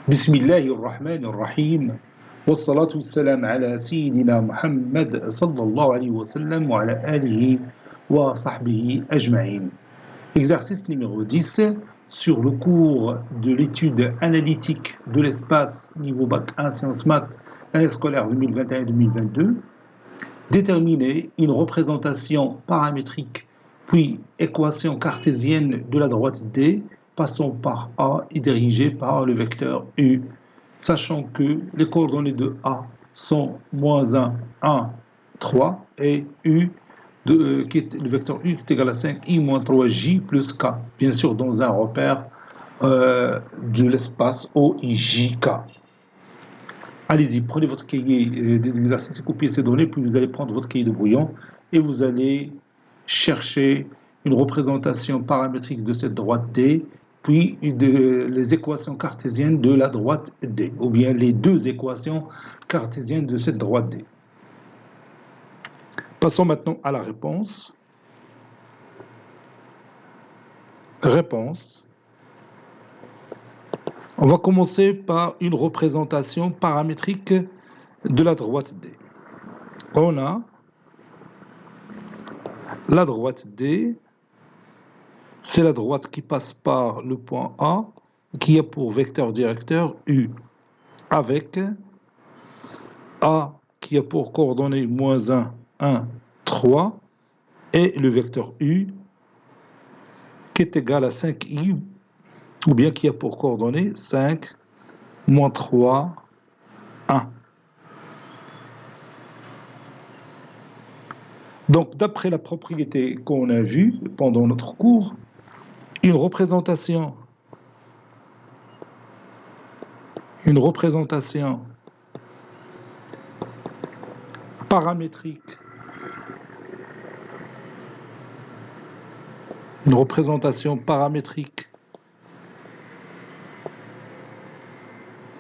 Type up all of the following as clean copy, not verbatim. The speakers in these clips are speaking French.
بسم الله الرحمن الرحيم والصلاة والسلام على سيدنا محمد صلى الله عليه وسلم وعلى آله وصحبه أجمعين. Exercice numéro 10 sur le cours de l'étude analytique de l'espace niveau bac 1 sciences maths l'année scolaire 2021-2022. Déterminer une représentation paramétrique puis équation cartésienne de la droite D passant par A et dirigée par le vecteur U, sachant que les coordonnées de A sont moins 1, 1, 3 et U, le vecteur U qui est égal à 5, I moins 3J plus K, bien sûr dans un repère de l'espace OIJK. Allez-y, prenez votre cahier des exercices et copiez ces données, puis vous allez prendre votre cahier de brouillon et vous allez chercher une représentation paramétrique de cette droite D, puis les équations cartésiennes de la droite D, ou bien les deux équations cartésiennes de cette droite D. Passons maintenant à la réponse. Réponse. On va commencer par une représentation paramétrique de la droite D. On a la droite D, c'est la droite qui passe par le point A, qui a pour vecteur directeur U, avec A qui a pour coordonnées moins 1, 1, 3, et le vecteur U qui est égal à 5i, ou bien qui a pour coordonnées 5, moins 3, 1. Donc, d'après la propriété qu'on a vue pendant notre cours, une représentation paramétrique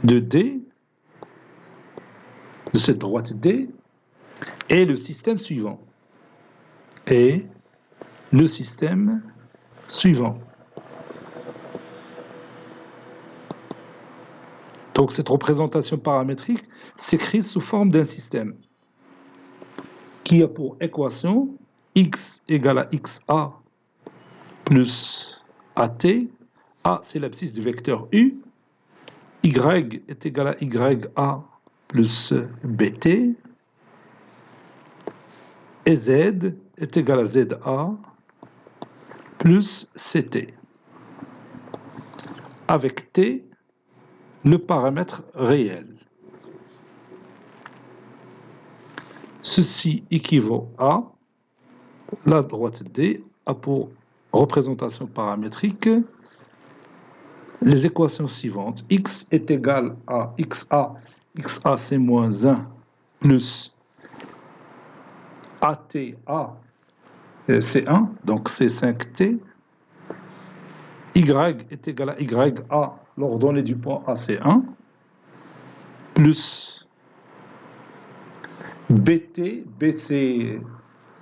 de D, de cette droite D, est le système suivant. Donc cette représentation paramétrique s'écrit sous forme d'un système qui a pour équation x égale à xa plus at. A, c'est l'abscisse du vecteur u. Y est égal à ya plus bt. Et z est égal à za plus ct. Avec t, le paramètre réel. Ceci équivaut à la droite D a pour représentation paramétrique les équations suivantes. X est égal à xa, xa c'est moins 1 plus ATA, c'est 1, donc c'est 5T. Y est égal à YA, l'ordonnée du point A c'est 1, plus BT, B c'est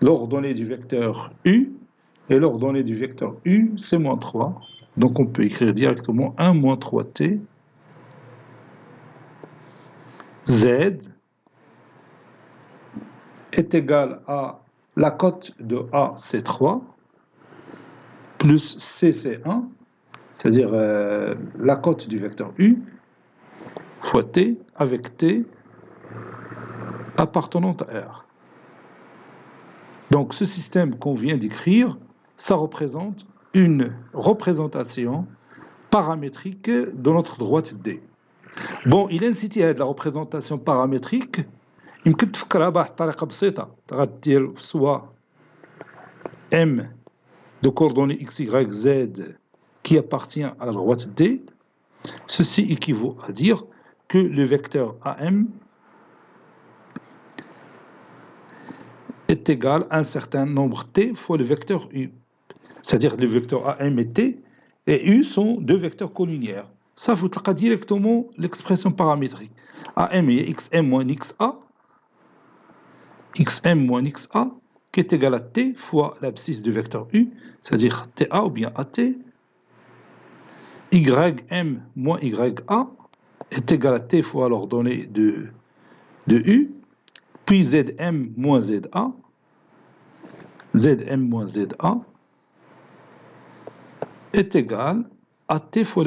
l'ordonnée du vecteur U, et l'ordonnée du vecteur U c'est moins 3. Donc on peut écrire directement 1 moins 3T. Z est égal à la cote de A, c'est 3, plus C, c'est 1, c'est-à-dire la cote du vecteur U, fois T, avec T appartenant à R. Donc ce système qu'on vient d'écrire, ça représente une représentation paramétrique de notre droite D. Bon, il incite à la représentation paramétrique. يمكن تفكرها بواحد الطريقة بسيطة غدير soit M de coordonnées x, y, z qui appartient à la droite D. Ceci équivaut à dire que le vecteur AM est égal à un certain nombre T fois le vecteur U. C'est-à-dire que le vecteur AM et T et U sont deux vecteurs collinéaires. Ça, vous trouvez directement l'expression paramétrique. AM est xm moins xa, xm moins xa, qui est égal à T fois l'abscisse du vecteur U, c'est-à-dire TA ou bien AT, ym moins ya, est égal à t fois l'ordonnée de U, puis Zm moins Za, Zm moins Za est égal à t fois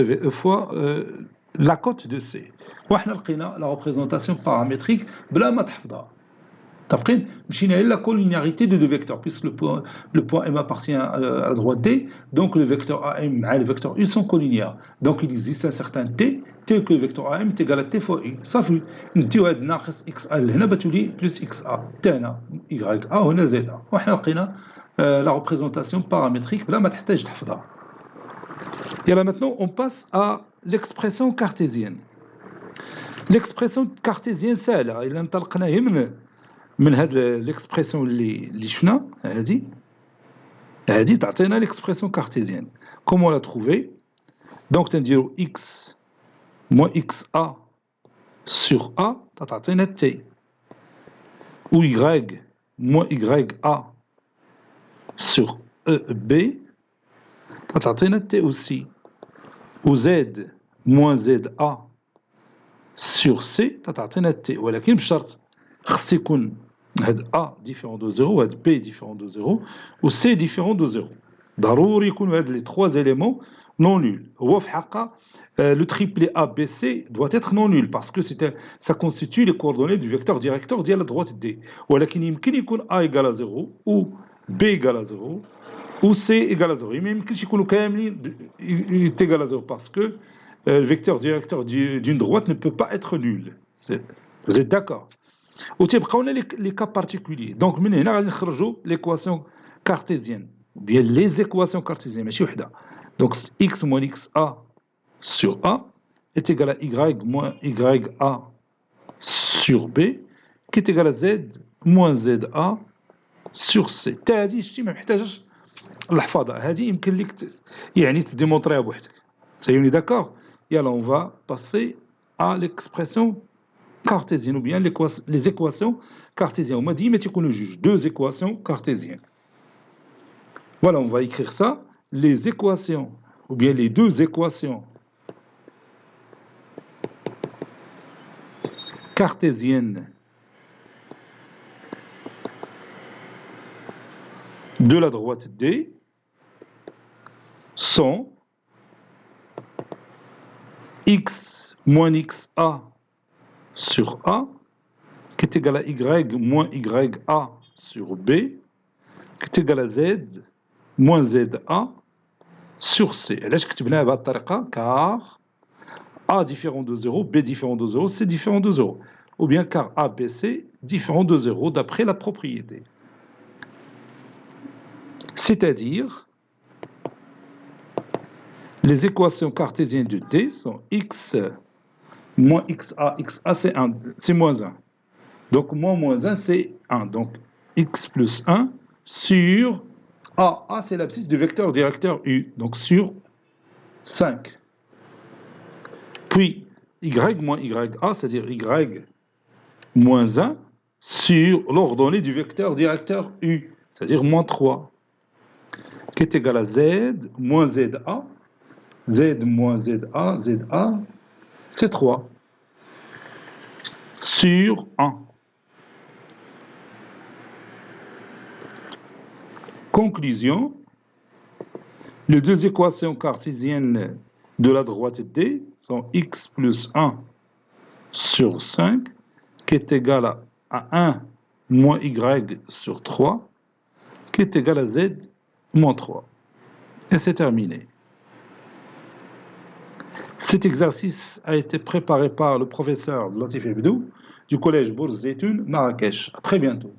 la cote de C. وحنا لقينا la représentation paramétrique بلا ما تحفظها. متفقين؟ مشينا إلى la collinéarité de deux vecteurs, puisque le point M appartient à la droite D, donc le vecteur AM et le vecteur U sont collinéaires. Donc il existe un certain T, tel que le vecteur AM est égal à T fois U. صافي نديو هاد ناقص XA لهنا بتولي plus XA. T هنا YA وهنا ZA. وحنا لقينا la représentation paramétrique بلا ما تحتاج تحفظها. Et là maintenant on passe à l'expression cartésienne. L'expression cartésienne سهلة إلا انطلقنا من هذه l'expression اللي شفنا هذه تعطينا l'expression cartésienne. Comment la trouver? Donc تنديرو x moins xa sur a تعطينا t, ou y moins ya sur b تعطينا t aussi, ou z moins za sur c تعطينا t, ولكن بشرط خص يكون هاد A différent de 0, هاد B différent de 0, ou C différent de 0. ضروري يكونوا هاد les trois éléments non nuls. هو في حقا le triplet ABC doit être non nul parce que ça constitue les coordonnées du vecteur directeur ديال la droite D. ولكن يمكن يكون A égale à 0 ou B égale à 0 ou C égale à 0. ما يمكنش يكونوا كاملين égal à 0 parce que le vecteur directeur d'une droite ne peut pas être nul. Vous êtes d'accord? وتيبقاو لنا les cas particuliers. Donc من هنا غادي نخرجوا l'équation cartésienne ou bien les équations cartésiennes ماشي وحده. Donc x moins xa sur a est égal à y moins ya sur b qui est égal à z moins za sur c. حتى هذه شتي ما محتاجش الحفاظه، هذه يمكن لك يعني تديمونطريها بوحدك. سيوني d'accord. Yalla, on va passer à l'expression cartésienne ou bien les équations cartésiennes. On m'a dit, mais tu connais juste deux équations cartésiennes. Voilà, on va écrire ça. Les équations, ou bien les deux équations cartésiennes de la droite D sont x moins xa sur A, qui est égal à y moins ya sur B, qui est égal à z moins za sur C. علاش كتبناها بهذه الطريقة؟ car A différent de 0, B différent de 0, C différent de 0. Ou bien car A, B, C différent de 0 d'après la propriété. C'est-à-dire, les équations cartésiennes de D sont x moins xa c'est moins 1. Donc moins 1 c'est 1. Donc x plus 1 sur A c'est l'abscisse du vecteur directeur U. Donc sur 5. Puis y moins ya, c'est-à-dire y moins 1 sur l'ordonnée du vecteur directeur U, c'est-à-dire moins 3, qui est égal à z moins za, z moins za, c'est 3, sur 1. Conclusion, les deux équations cartésiennes de la droite D sont x plus 1 sur 5, qui est égal à 1 moins y sur 3, qui est égal à z moins 3. Et c'est terminé. Cet exercice a été préparé par le professeur Latif Ebdou du collège Bourz Zeytoun, Marrakech. À très bientôt.